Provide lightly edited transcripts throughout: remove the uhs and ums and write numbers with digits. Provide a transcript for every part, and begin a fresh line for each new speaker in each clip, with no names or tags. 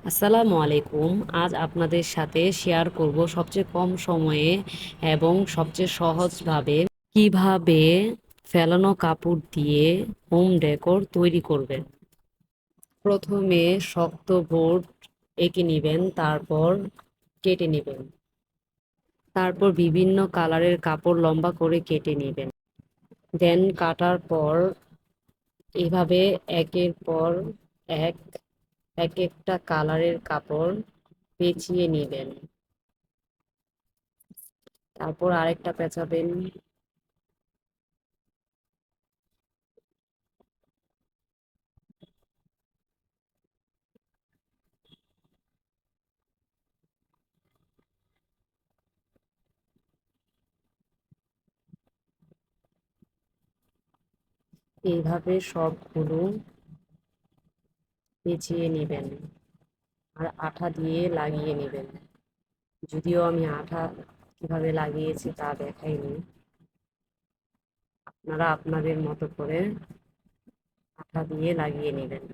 আসসালামু আলাইকুম। আজ আপনাদের সাথে শেয়ার করব সবচেয়ে কম সময়ে এবং সবচেয়ে সহজভাবে কিভাবে ফেলানো কাপড় দিয়ে হোম ডেকোর তৈরি করবেন। প্রথমে শক্ত বোর্ড এঁকে নেবেন, তারপর কেটে নেবেন। তারপর বিভিন্ন কালারের কাপড় লম্বা করে কেটে নেবেন। দেন কাটার পর এভাবে একের পর এক এক একটা কালারের কাপড় পেঁচিয়ে নেবেন। তারপর আরেকটা পেঁচাবেন। এইভাবে সবগুলো পেঁচিয়ে নেবেন আর আঠা দিয়ে লাগিয়ে নেবেন। যদিও আমি আঠা কিভাবে লাগিয়েছি তা দেখাইনি, আপনারা আপনাদের মতো করে আঠা দিয়ে লাগিয়ে নেবেন।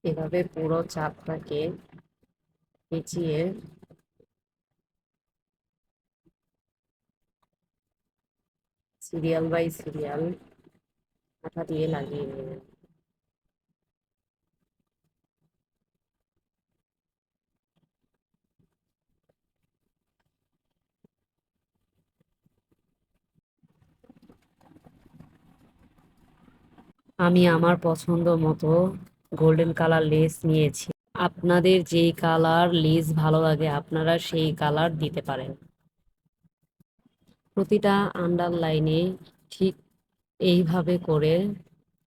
এভাবে পুরো চাপটাকে পেঁচিয়ে সিরিয়াল বাই সিরিয়াল আঠা দিয়ে লাগিয়ে নেবেন। আমি আমার পছন্দ মতো গোল্ডেন কালার লেস নিয়েছি। আপনাদের যেই কালার লেস ভালো লাগে আপনারা সেই কালার দিতে পারেন। প্রতিটা আন্ডারলাইনে ঠিক এইভাবে করে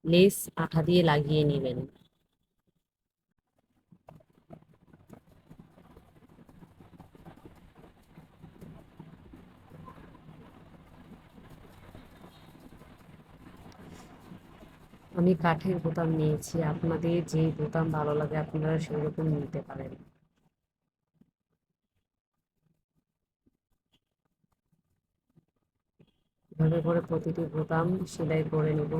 লেস আঠা দিয়ে লাগিয়ে নেবেন। আমি কাঠের বোতাম নিয়েছি, আপনাদের যে বোতাম ভালো লাগে আপনারা সেরকম নিতে পারেন। এভাবে করে প্রতিটি বোতাম সেলাই করে নেব।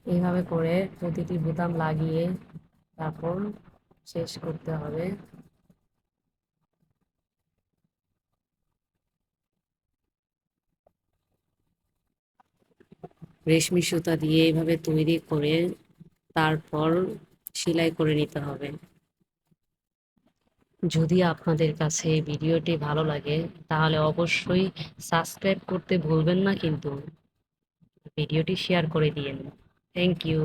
এইভাবে করে প্রতিটি বোতাম লাগিয়ে তারপর শেষ করতে হবে। রেশমি সুতা দিয়ে এইভাবে তৈরি করে তারপর সেলাই করে নিতে হবে। যদি আপনাদের কাছে এই ভিডিওটি ভালো লাগে তাহলে অবশ্যই সাবস্ক্রাইব করতে ভুলবেন না, কিন্তু ভিডিওটি শেয়ার করে দিয়েন। Thank you.